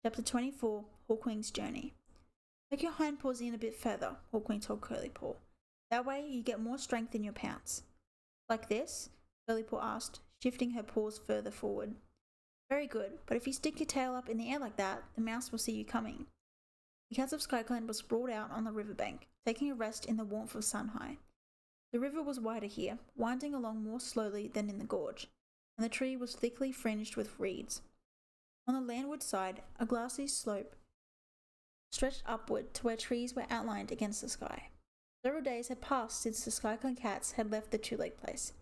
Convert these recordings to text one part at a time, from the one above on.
Chapter 24, Hawkwing's Journey. Make your hind paws in a bit further, Hawkwing told Curlypaw. That way you get more strength in your pounce. Like this? Curlypaw asked, shifting her paws further forward. Very good, but if you stick your tail up in the air like that, the mouse will see you coming. The cats of SkyClan was sprawled out on the riverbank, taking a rest in the warmth of Sunhigh. The river was wider here, winding along more slowly than in the gorge, and the tree was thickly fringed with reeds. On the landward side, a glassy slope stretched upward to where trees were outlined against the sky. Several days had passed since the SkyClan cats had left the two-leg place.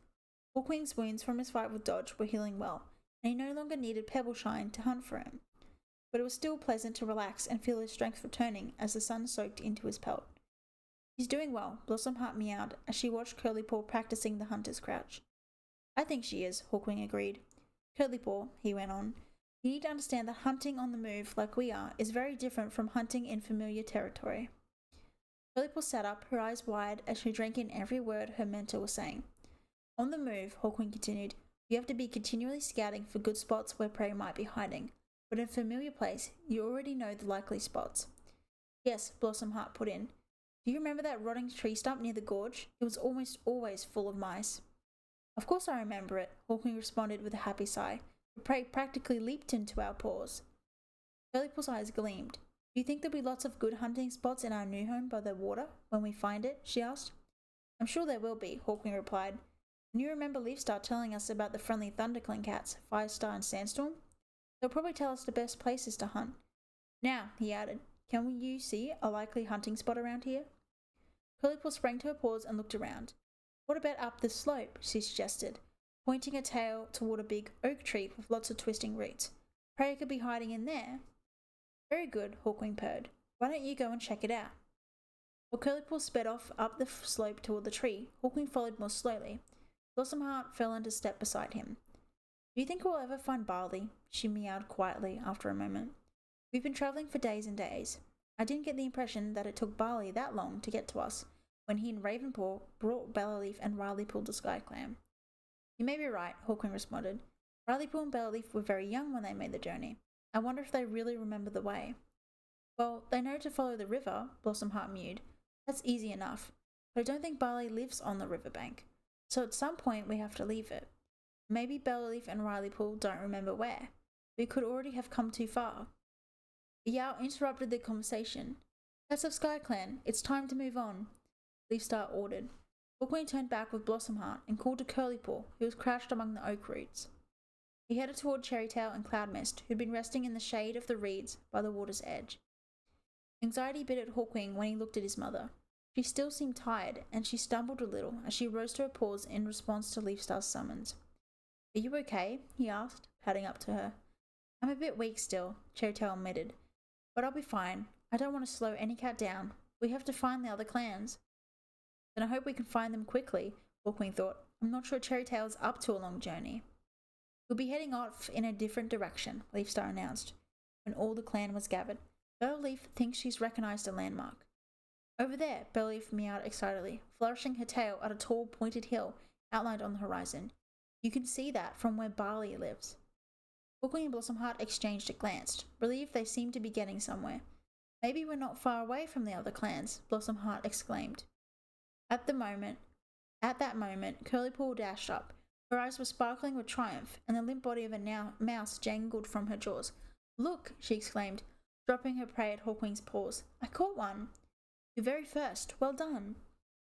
Hawkwing's wounds from his fight with Dodge were healing well, and he no longer needed Pebbleshine to hunt for him. But it was still pleasant to relax and feel his strength returning as the sun soaked into his pelt. He's doing well, Blossomheart meowed as she watched Curlypaw practicing the hunter's crouch. I think she is, Hawkwing agreed. Curlypaw, he went on, you need to understand that hunting on the move, like we are, is very different from hunting in familiar territory. Curlypaw sat up, her eyes wide, as she drank in every word her mentor was saying. On the move, Hawkwing continued, you have to be continually scouting for good spots where prey might be hiding, but in a familiar place, you already know the likely spots. Yes, Blossomheart put in. Do you remember that rotting tree stump near the gorge? It was almost always full of mice. Of course I remember it, Hawkwing responded with a happy sigh. The prey practically leaped into our paws. Curlypaw's eyes gleamed. Do you think there'll be lots of good hunting spots in our new home by the water when we find it? She asked. I'm sure there will be, Hawkwing replied. And you remember Leafstar telling us about the friendly ThunderClan cats, Firestar and Sandstorm? They'll probably tell us the best places to hunt. Now, he added, can you see a likely hunting spot around here? Curlypaw sprang to her paws and looked around. What about up the slope? She suggested, pointing her tail toward a big oak tree with lots of twisting roots. Prey could be hiding in there. Very good, Hawkwing purred. Why don't you go and check it out? While Curlypaw sped off up the slope toward the tree, Hawkwing followed more slowly. Blossomheart fell into step beside him. Do you think we'll ever find Barley? She meowed quietly after a moment. We've been travelling for days and days. I didn't get the impression that it took Barley that long to get to us when he and Ravenpaw brought Bellaleaf and Rileypool to SkyClan. You may be right, Hawkwing responded. Rileypool and Bellaleaf were very young when they made the journey. I wonder if they really remember the way. Well, they know to follow the river, Blossomheart mewed. That's easy enough. But I don't think Barley lives on the riverbank. So at some point we have to leave it. Maybe Bellaleaf and Rileypool don't remember where. We could already have come too far. A yowl interrupted the conversation. Cats of SkyClan, it's time to move on, Leafstar ordered. Hawkwing turned back with Blossomheart and called to Curlypaw, who was crouched among the oak roots. He headed toward Cherrytail and Cloudmist, who'd been resting in the shade of the reeds by the water's edge. Anxiety bit at Hawkwing when he looked at his mother. She still seemed tired, and she stumbled a little as she rose to her paws in response to Leafstar's summons. Are you okay? He asked, padding up to her. I'm a bit weak still, Cherrytail admitted. But I'll be fine. I don't want to slow any cat down. We have to find the other clans. Then I hope we can find them quickly, Hawkwing thought. I'm not sure Cherrytail's up to a long journey. We'll be heading off in a different direction, Leafstar announced, when all the clan was gathered. Bellaleaf thinks she's recognized a landmark. Over there, Bellaleaf meowed excitedly, flourishing her tail at a tall, pointed hill outlined on the horizon. You can see that from where Barley lives. Hawkwing and Blossomheart exchanged a glance, relieved they seemed to be getting somewhere. Maybe we're not far away from the other clans, Blossomheart exclaimed. At that moment, Curlypaw dashed up. Her eyes were sparkling with triumph, and the limp body of a mouse jangled from her jaws. Look, she exclaimed, dropping her prey at Hawkwing's paws. I caught one. You're very first. Well done.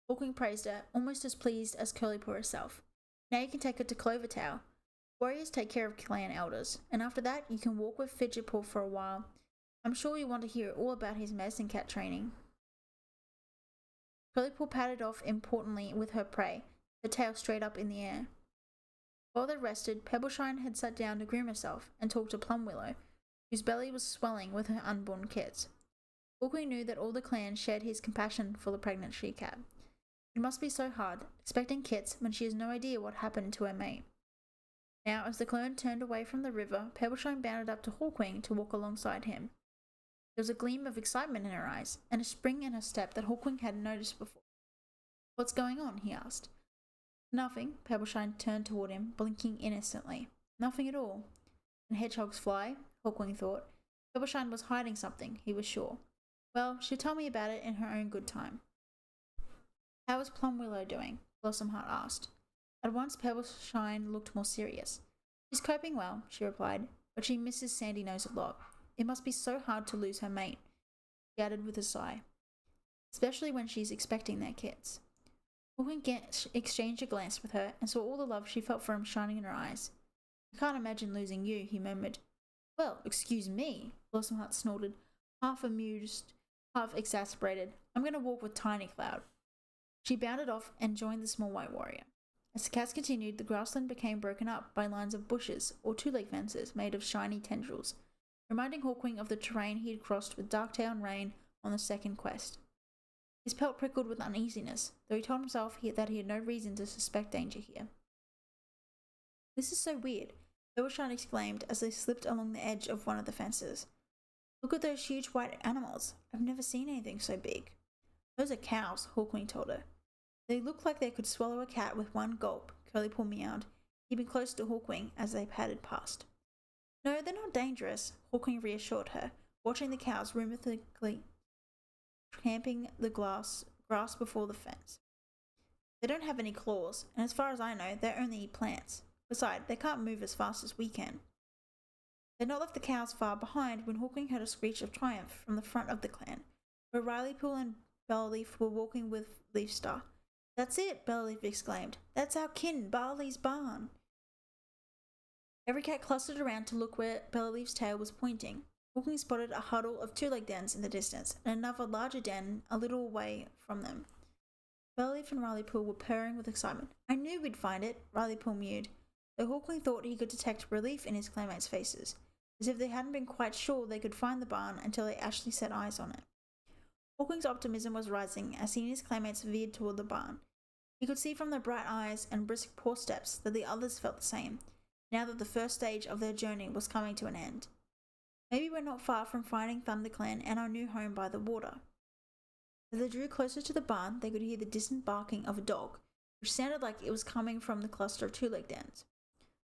Hawkwing praised her, almost as pleased as Curlypaw herself. Now you can take her to Clovertail. Warriors take care of clan elders, and after that you can walk with Fidgetpaw for a while. I'm sure you want to hear all about his medicine cat training. Curlypaw padded off importantly with her prey, her tail straight up in the air. While they rested, Pebbleshine had sat down to groom herself and talk to Plumwillow, whose belly was swelling with her unborn kits. Hawkwing knew that all the clan shared his compassion for the pregnant she-cat. It must be so hard, expecting kits when she has no idea what happened to her mate. Now, as the clan turned away from the river, Pebbleshine bounded up to Hawkwing to walk alongside him. There was a gleam of excitement in her eyes, and a spring in her step that Hawkwing hadn't noticed before. What's going on? He asked. Nothing, Pebbleshine turned toward him, blinking innocently. Nothing at all. And hedgehogs fly? Hawkwing thought. Pebbleshine was hiding something, he was sure. Well, she'll tell me about it in her own good time. How is Plumwillow doing? Blossomheart asked. At once Pebbleshine looked more serious. She's coping well, she replied, but she misses Sandy Nose a lot. It must be so hard to lose her mate, she added with a sigh, especially when she's expecting their kids. Hawkwing exchanged a glance with her and saw all the love she felt for him shining in her eyes. I can't imagine losing you, he murmured. Well, excuse me, Blossomheart snorted, half amused, half exasperated. I'm going to walk with Tiny Cloud. She bounded off and joined the small white warrior. As the cats continued, the grassland became broken up by lines of bushes or two-leg fences made of shiny tendrils, reminding Hawkwing of the terrain he had crossed with Darktail and Rain on the second quest. His pelt prickled with uneasiness, though he told himself that he had no reason to suspect danger here. This is so weird, Pebbleshine exclaimed as they slipped along the edge of one of the fences. Look at those huge white animals. I've never seen anything so big. Those are cows, Hawkwing told her. They look like they could swallow a cat with one gulp, Curlypaw meowed, keeping close to Hawkwing as they padded past. No, they're not dangerous, Hawkwing reassured her, watching the cows rhythmically tramping the grass before the fence. They don't have any claws, and as far as I know, they only eat plants. Besides, they can't move as fast as we can. They had not left the cows far behind when Hawkwing heard a screech of triumph from the front of the clan, where Rileypool and Bellaleaf were walking with Leafstar. That's it, Bellaleaf exclaimed. That's our kin, Barley's barn. Every cat clustered around to look where Bellaleaf's tail was pointing. Hawkwing spotted a huddle of two-leg dens in the distance, and another larger den a little away from them. Bellaleaf and Rileypool were purring with excitement. I knew we'd find it, Rileypool mewed, though Hawkwing thought he could detect relief in his claymates' faces, as if they hadn't been quite sure they could find the barn until they actually set eyes on it. Hawkwing's optimism was rising as he and his claymates veered toward the barn. He could see from their bright eyes and brisk paw steps that the others felt the same, now that the first stage of their journey was coming to an end. Maybe we're not far from finding ThunderClan and our new home by the water. As they drew closer to the barn, they could hear the distant barking of a dog, which sounded like it was coming from the cluster of two-leg dens.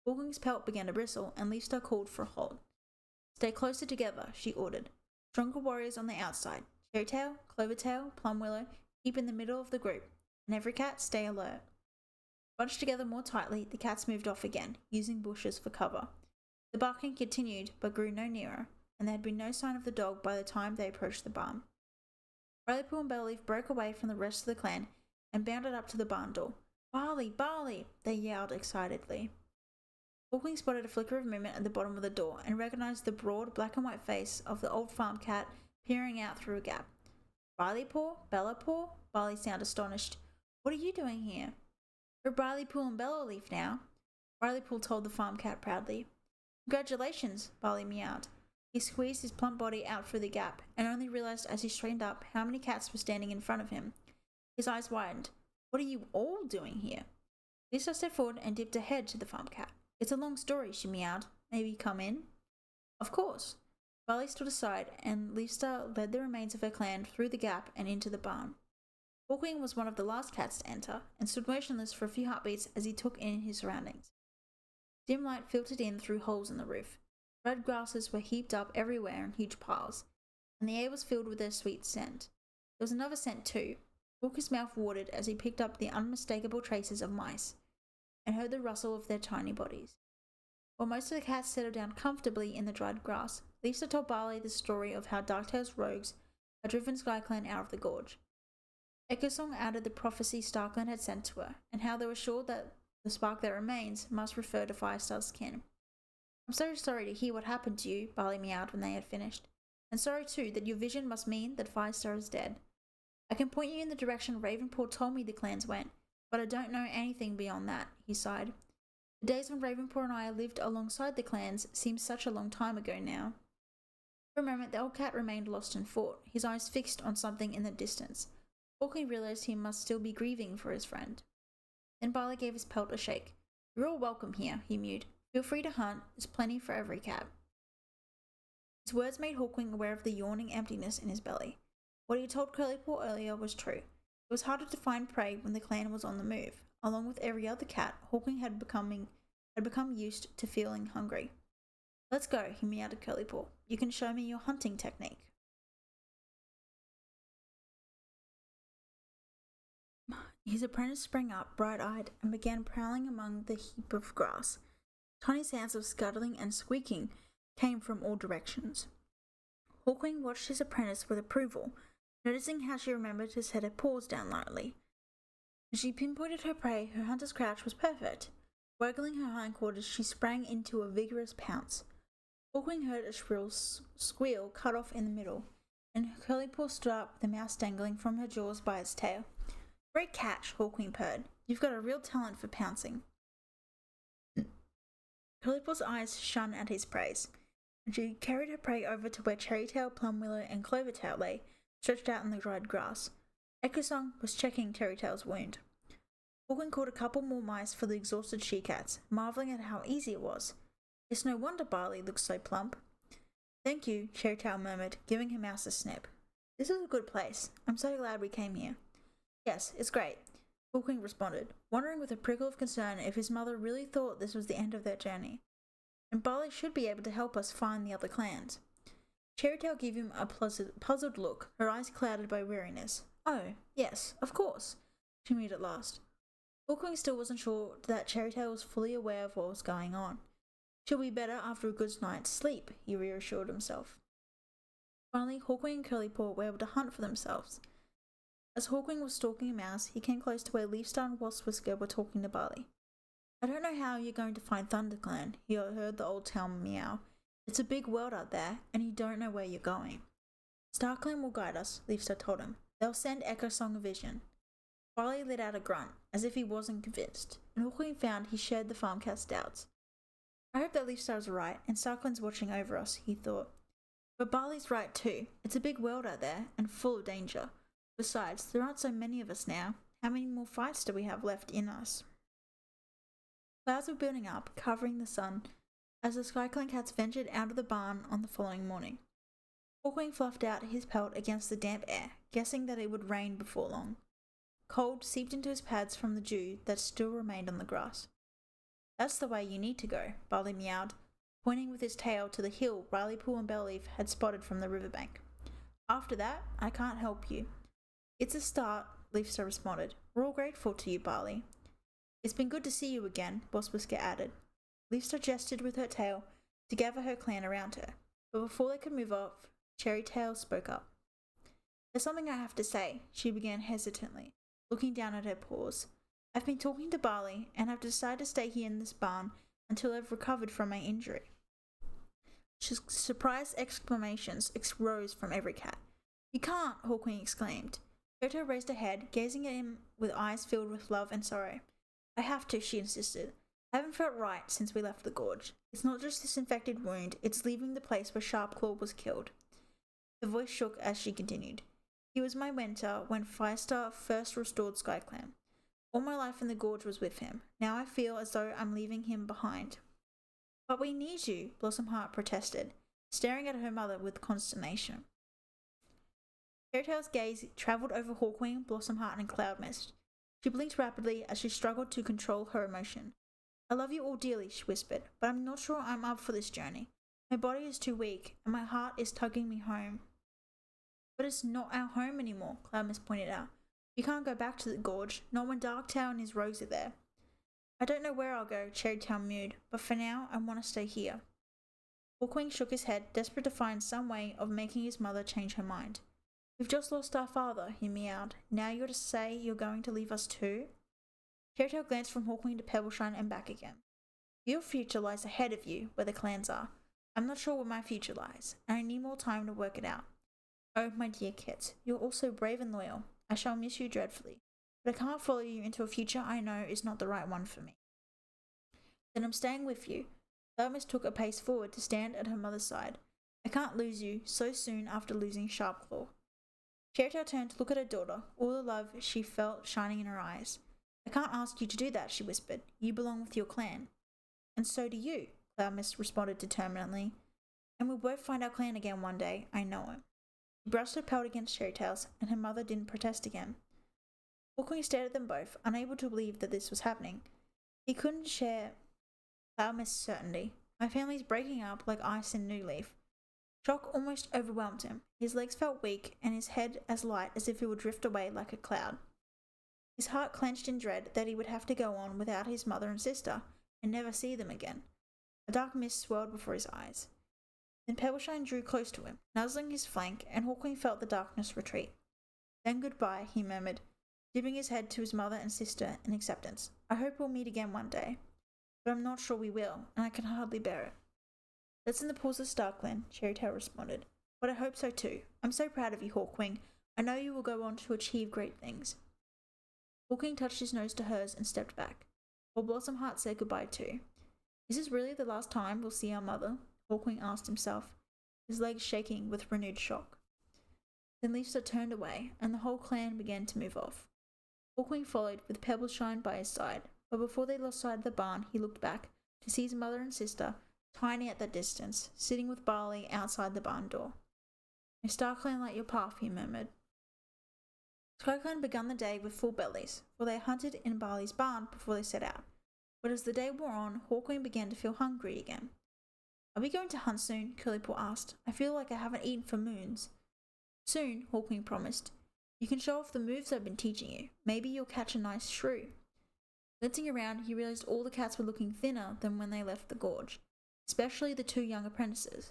Hawkwing's pelt began to bristle, and Leafstar called for a hold. Stay closer together, she ordered. Stronger warriors on the outside. Cherrytail, Clovertail, Plumwillow, keep in the middle of the group, and every cat stay alert. Bunched together more tightly, the cats moved off again, using bushes for cover. The barking continued, but grew no nearer, and there had been no sign of the dog by the time they approached the barn. Rileypool and Bellaleaf broke away from the rest of the clan and bounded up to the barn door. Barley, Barley! They yelled excitedly. Hawkwing spotted a flicker of movement at the bottom of the door and recognized the broad black and white face of the old farm cat peering out through a gap. Rileypaw? Bellapaw? Barley sounded astonished. What are you doing here? We're Rileypool and Bellaleaf now, Rileypool told the farm cat proudly. Congratulations, Barley meowed. He squeezed his plump body out through the gap and only realized as he straightened up how many cats were standing in front of him. His eyes widened. What are you all doing here? Lisa stepped forward and dipped her head to the farm cat. It's a long story, she meowed. Maybe come in? Of course. Barley stood aside, and Leafstar led the remains of her clan through the gap and into the barn. Hawkwing was one of the last cats to enter, and stood motionless for a few heartbeats as he took in his surroundings. Dim light filtered in through holes in the roof. Red grasses were heaped up everywhere in huge piles, and the air was filled with their sweet scent. There was another scent too. Hawkwing's mouth watered as he picked up the unmistakable traces of mice, and heard the rustle of their tiny bodies. While most of the cats settled down comfortably in the dried grass, Lisa told Barley the story of how Darktail's rogues had driven SkyClan out of the gorge. Echosong added the prophecy StarClan had sent to her, and how they were sure that the spark that remains must refer to Firestar's kin. I'm so sorry to hear what happened to you, Barley meowed when they had finished, and sorry too that your vision must mean that Firestar is dead. I can point you in the direction Ravenpaw told me the clans went, but I don't know anything beyond that, he sighed. The days when Ravenpaw and I lived alongside the clans seem such a long time ago now. For a moment the old cat remained lost in thought, his eyes fixed on something in the distance. Hawkwing realized he must still be grieving for his friend. Then Barley gave his pelt a shake. You're all welcome here, he mewed. Feel free to hunt, there's plenty for every cat. His words made Hawkwing aware of the yawning emptiness in his belly. What he had told Curlypaw earlier was true. It was harder to find prey when the clan was on the move. Along with every other cat, Hawkwing had become used to feeling hungry. Let's go, he meowed at Curlypaw. You can show me your hunting technique. His apprentice sprang up, bright-eyed, and began prowling among the heap of grass. Tiny sounds of scuttling and squeaking came from all directions. Hawkwing watched his apprentice with approval, noticing how she remembered to set her paws down lightly. As she pinpointed her prey, her hunter's crouch was perfect. Waggling her hindquarters, she sprang into a vigorous pounce. Hawkwing heard a shrill squeal cut off in the middle, and Curlypaw stood up with the mouse dangling from her jaws by its tail. Great catch, Hawkwing purred. You've got a real talent for pouncing. Curlypaw's eyes shone at his praise, and she carried her prey over to where Cherrytail, Plumwillow, and Clovertail lay, stretched out in the dried grass. Echosong was checking Cherrytail's wound. Hawkwing caught a couple more mice for the exhausted she-cats, marvelling at how easy it was. It's no wonder Barley looks so plump. Thank you, Cherrytail murmured, giving her mouse a snip. This is a good place. I'm so glad we came here. Yes, it's great, Hawkwing responded, wondering with a prickle of concern if his mother really thought this was the end of their journey. And Barley should be able to help us find the other clans. Cherrytail gave him a puzzled look, her eyes clouded by weariness. Oh, yes, of course, she mewed at last. Hawkwing still wasn't sure that Cherrytail was fully aware of what was going on. She'll be better after a good night's sleep, he reassured himself. Finally, Hawkwing and Curlypaw were able to hunt for themselves. As Hawkwing was stalking a mouse, he came close to where Leafstar and Waspwhisker were talking to Barley. I don't know how you're going to find ThunderClan, he heard the old town meow. It's a big world out there, and you don't know where you're going. StarClan will guide us, Leafstar told him. They'll send Echosong a vision. Barley let out a grunt, as if he wasn't convinced, and Hawkwing found he shared the farm cat's doubts. I hope that Leafstar's right, and StarClan's watching over us, he thought. But Barley's right too. It's a big world out there, and full of danger. Besides, there aren't so many of us now. How many more fights do we have left in us? Clouds were building up, covering the sun, as the SkyClan cats ventured out of the barn on the following morning. Hawkwing fluffed out his pelt against the damp air, guessing that it would rain before long. Cold seeped into his pads from the dew that still remained on the grass. That's the way you need to go, Barley meowed, pointing with his tail to the hill Rileypool and Bellleaf had spotted from the riverbank. After that, I can't help you. It's a start, Leafstar responded. We're all grateful to you, Barley. It's been good to see you again, Waspwhisker added. Leafstar gestured with her tail to gather her clan around her, but before they could move off, Cherrytail spoke up. There's something I have to say, she began hesitantly, looking down at her paws. I've been talking to Barley, and I've decided to stay here in this barn until I've recovered from my injury. Surprised exclamations rose from every cat. You can't, Hawkwing exclaimed. Toto raised her head, gazing at him with eyes filled with love and sorrow. I have to, she insisted. I haven't felt right since we left the gorge. It's not just this infected wound, it's leaving the place where Sharpclaw was killed. Her voice shook as she continued. He was my mentor when Firestar first restored SkyClan. All my life in the gorge was with him. Now I feel as though I'm leaving him behind. But we need you, Blossomheart protested, staring at her mother with consternation. Cherrytail's gaze travelled over Hawkwing, Blossomheart, and Cloudmist. She blinked rapidly as she struggled to control her emotion. I love you all dearly, she whispered, but I'm not sure I'm up for this journey. My body is too weak, and my heart is tugging me home. But it's not our home anymore, Cloudmist pointed out. We can't go back to the gorge, not when Darktail and his rogues are there. I don't know where I'll go, Cherrytail mewed, but for now I want to stay here. Hawkwing shook his head, desperate to find some way of making his mother change her mind. We've just lost our father, he meowed. Now you're to say you're going to leave us too? Cherrytail glanced from Hawkwing to Pebbleshine and back again. Your future lies ahead of you, where the clans are. I'm not sure where my future lies, and I need more time to work it out. Oh, my dear kits, you're also brave and loyal. I shall miss you dreadfully, but I can't follow you into a future I know is not the right one for me. Then I'm staying with you. Cloudmist took a pace forward to stand at her mother's side. I can't lose you so soon after losing Sharpclaw. Cherrytail turned to look at her daughter, all the love she felt shining in her eyes. I can't ask you to do that, she whispered. You belong with your clan. And so do you, Cloudmist responded determinedly. And we'll both find our clan again one day, I know it. She brushed her pelt against Cherrytail's, and her mother didn't protest again. Hawkwing stared at them both, unable to believe that this was happening. He couldn't share Cloudmist's certainty. My family's breaking up like ice in New Leaf. Shock almost overwhelmed him. His legs felt weak, and his head as light as if it would drift away like a cloud. His heart clenched in dread that he would have to go on without his mother and sister, and never see them again. A dark mist swirled before his eyes. Then Pebbleshine drew close to him, nuzzling his flank, and Hawkwing felt the darkness retreat. Then goodbye, he murmured, dipping his head to his mother and sister in acceptance. I hope we'll meet again one day, but I'm not sure we will, and I can hardly bear it. That's in the pools of Starkland, Cherrytail responded. But I hope so too. I'm so proud of you, Hawkwing. I know you will go on to achieve great things. Hawkwing touched his nose to hers and stepped back, while Blossomheart said goodbye too. Is this really the last time we'll see our mother? Hawkwing asked himself, his legs shaking with renewed shock. Then Leafstar turned away, and the whole clan began to move off. Hawkwing followed, with Pebbleshine by his side, but before they lost sight of the barn, he looked back to see his mother and sister, tiny at that distance, sitting with Barley outside the barn door. May StarClan light your path, he murmured. SkyClan began the day with full bellies, for they hunted in Barley's barn before they set out. But as the day wore on, Hawkwing began to feel hungry again. Are we going to hunt soon? Curlypaw asked. I feel like I haven't eaten for moons. Soon, Hawkwing promised. You can show off the moves I've been teaching you. Maybe you'll catch a nice shrew. Glancing around, he realized all the cats were looking thinner than when they left the gorge, especially the two young apprentices.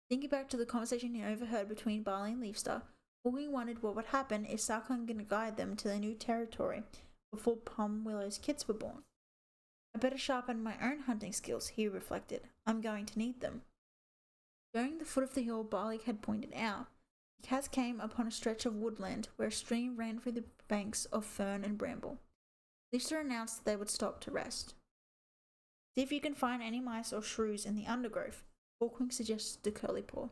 Thinking back to the conversation he overheard between Barley and Leafstar, Hawkwing wondered what would happen if StarClan could guide them to their new territory before Plum Willow's kids were born. I better sharpen my own hunting skills, he reflected. I'm going to need them. Going the foot of the hill Barley had pointed out, the cats came upon a stretch of woodland where a stream ran through the banks of fern and bramble. Leafstar announced that they would stop to rest. See if you can find any mice or shrews in the undergrowth, Hawkwing suggested to Curlypaw.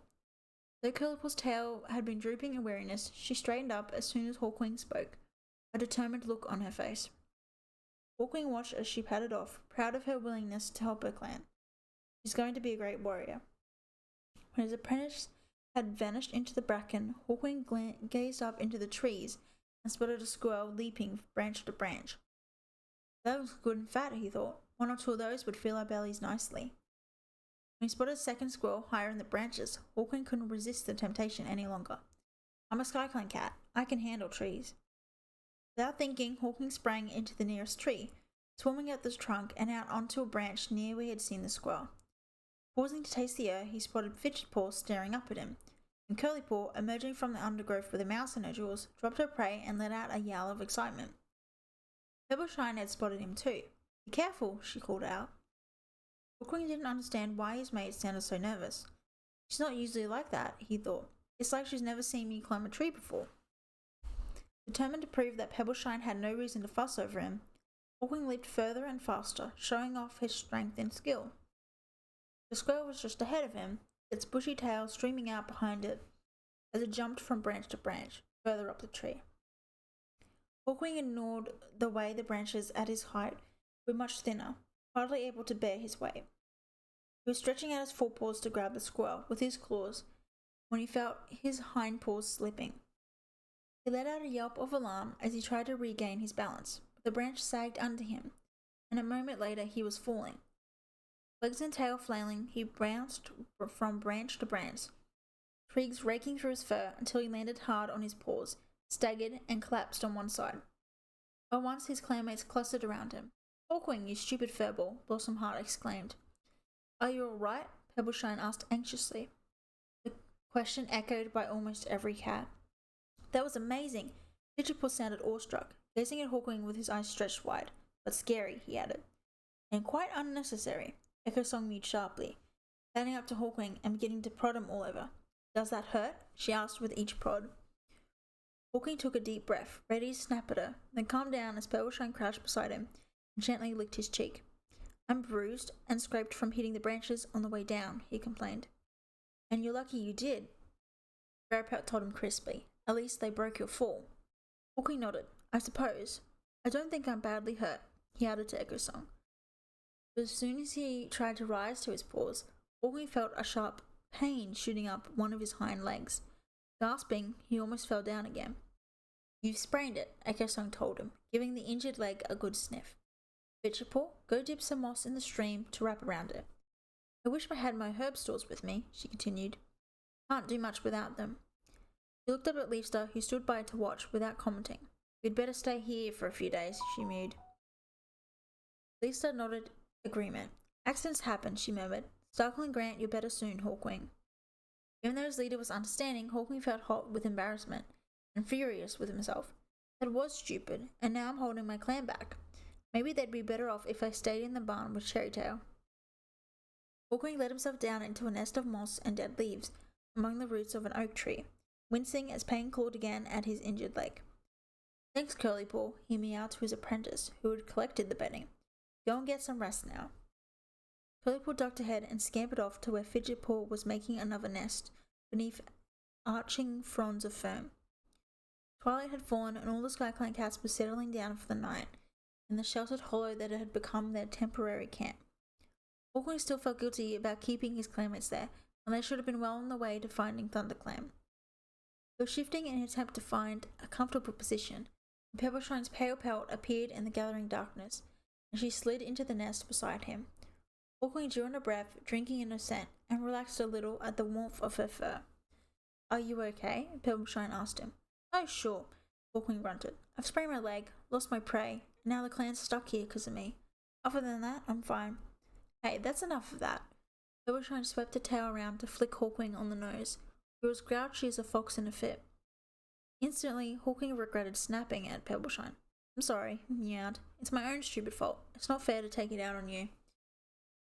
Though Curlypaw's tail had been drooping in weariness, she straightened up as soon as Hawkwing spoke, a determined look on her face. Hawkwing watched as she padded off, proud of her willingness to help her clan. She's going to be a great warrior. When his apprentice had vanished into the bracken, Hawkwing gazed up into the trees and spotted a squirrel leaping branch to branch. That was good and fat, he thought. One or two of those would fill our bellies nicely. When he spotted a second squirrel higher in the branches, Hawkwing couldn't resist the temptation any longer. I'm a SkyClan cat. I can handle trees. Without thinking, Hawkwing sprang into the nearest tree, swarming at the trunk and out onto a branch near where he had seen the squirrel. Pausing to taste the air, he spotted Fidgetpaw staring up at him, and Curlypaw, emerging from the undergrowth with a mouse in her jaws, dropped her prey and let out a yell of excitement. Pebbleshine had spotted him too. Be careful, she called out. Hawkwing didn't understand why his mate sounded so nervous. She's not usually like that, he thought. It's like she's never seen me climb a tree before. Determined to prove that Pebbleshine had no reason to fuss over him, Hawkwing leaped further and faster, showing off his strength and skill. The squirrel was just ahead of him, its bushy tail streaming out behind it as it jumped from branch to branch, further up the tree. Hawkwing ignored the way the branches at his height were much thinner, hardly able to bear his weight. He was stretching out his forepaws to grab the squirrel with his claws when he felt his hind paws slipping. He let out a yelp of alarm as he tried to regain his balance, but the branch sagged under him, and a moment later he was falling. Legs and tail flailing, he bounced from branch to branch, twigs raking through his fur until he landed hard on his paws, staggered, and collapsed on one side. At once his clanmates clustered around him. Hawkwing, you stupid furball, Blossomheart exclaimed. Are you all right? Pebbleshine asked anxiously. The question echoed by almost every cat. That was amazing. Fidgetpaw sounded awestruck, gazing at Hawkwing with his eyes stretched wide. But scary, he added. And quite unnecessary, Echo Song mewed sharply, standing up to Hawkwing and beginning to prod him all over. Does that hurt? She asked with each prod. Hawkwing took a deep breath, ready to snap at her, then calmed down as Pebbleshine crouched beside him and gently licked his cheek. I'm bruised and scraped from hitting the branches on the way down, he complained. And you're lucky you did, Sparrowpelt told him crisply. At least they broke your fall. Hawkwing nodded. I suppose. I don't think I'm badly hurt, he added to Echo Song. But as soon as he tried to rise to his paws, Hawkwing felt a sharp pain shooting up one of his hind legs. Gasping, he almost fell down again. You've sprained it, Echo Song told him, giving the injured leg a good sniff. Fidgetpaw, go dip some moss in the stream to wrap around it. I wish I had my herb stores with me, she continued. Can't do much without them. She looked up at Leafstar, who stood by to watch without commenting. We'd better stay here for a few days, she mewed. Leafstar nodded agreement. Accidents happen, she murmured. Starkle and Grant, you're better soon, Hawkwing. Even though his leader was understanding, Hawkwing felt hot with embarrassment and furious with himself. That was stupid, and now I'm holding my clan back. Maybe they'd be better off if I stayed in the barn with Cherrytail. Hawkwing let himself down into a nest of moss and dead leaves among the roots of an oak tree, wincing as pain clawed again at his injured leg. Thanks, Curlypaw, he meowed to his apprentice, who had collected the bedding. Go and get some rest now. Curlypaw ducked ahead and scampered off to where Fidgetpaw was making another nest, beneath arching fronds of fern. Twilight had fallen and all the SkyClan cats were settling down for the night, in the sheltered hollow that had become their temporary camp. Hawkwing still felt guilty about keeping his clanmates there, and they should have been well on the way to finding ThunderClan. They were shifting in an attempt to find a comfortable position, and Pebbleshine's pale pelt appeared in the gathering darkness, and she slid into the nest beside him. Hawkwing drew in a breath, drinking in her scent, and relaxed a little at the warmth of her fur. Are you okay? Pebbleshine asked him. Oh, sure, Hawkwing grunted. I've sprained my leg, lost my prey, and now the clan's stuck here because of me. Other than that, I'm fine. Hey, that's enough of that. Pebbleshine swept her tail around to flick Hawkwing on the nose, who was grouchy as a fox in a fit. Instantly, Hawkwing regretted snapping at Pebbleshine. I'm sorry, he meowed. It's my own stupid fault. It's not fair to take it out on you.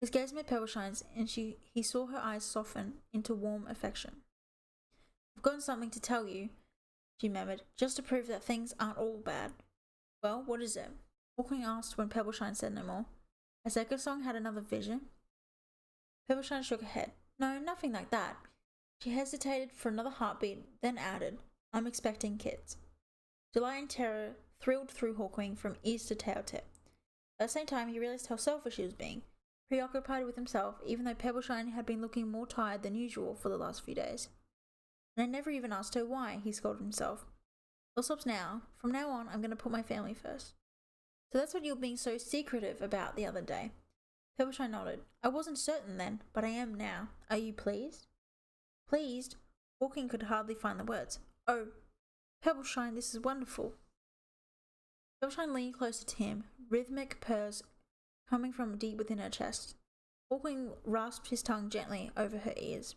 His gaze met Pebbleshine's, and he saw her eyes soften into warm affection. I've got something to tell you, she murmured, just to prove that things aren't all bad. Well, what is it? Hawkwing asked when Pebbleshine said no more. Has Echosong had another vision? Pebbleshine shook her head. No, nothing like that. She hesitated for another heartbeat, then added, I'm expecting kids. Delight and terror thrilled through Hawkwing from ears to tail tip. At the same time, he realized how selfish he was being, preoccupied with himself, even though Pebbleshine had been looking more tired than usual for the last few days. And I never even asked her why, he scolded himself. Well, stops now. From now on, I'm going to put my family first. So that's what you were being so secretive about the other day. Pebbleshine nodded. I wasn't certain then, but I am now. Are you pleased? Pleased? Hawkwing could hardly find the words. Oh, Pebbleshine, this is wonderful. Pebbleshine leaned closer to him, rhythmic purrs coming from deep within her chest. Hawkwing rasped his tongue gently over her ears.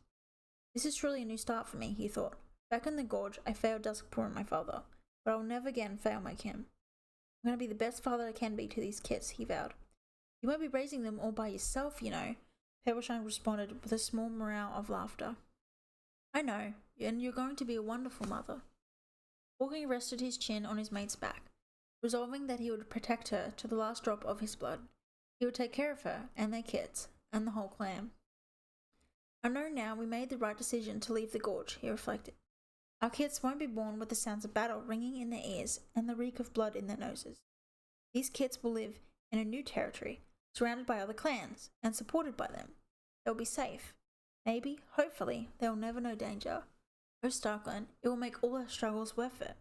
This is truly a new start for me, he thought. Back in the gorge, I failed Duskpaw and my father, but I'll never again fail my kin. I'm going to be the best father I can be to these kits, he vowed. You won't be raising them all by yourself, you know, Pebbleshine responded with a small morale of laughter. I know, and you're going to be a wonderful mother. Hawkwing rested his chin on his mate's back, resolving that he would protect her to the last drop of his blood. He would take care of her, and their kits, and the whole clan. I know now we made the right decision to leave the gorge, he reflected. Our kits won't be born with the sounds of battle ringing in their ears and the reek of blood in their noses. These kits will live in a new territory, surrounded by other clans, and supported by them. They'll be safe. Maybe, hopefully, they'll never know danger. Oh, Starkland, it will make all our struggles worth it.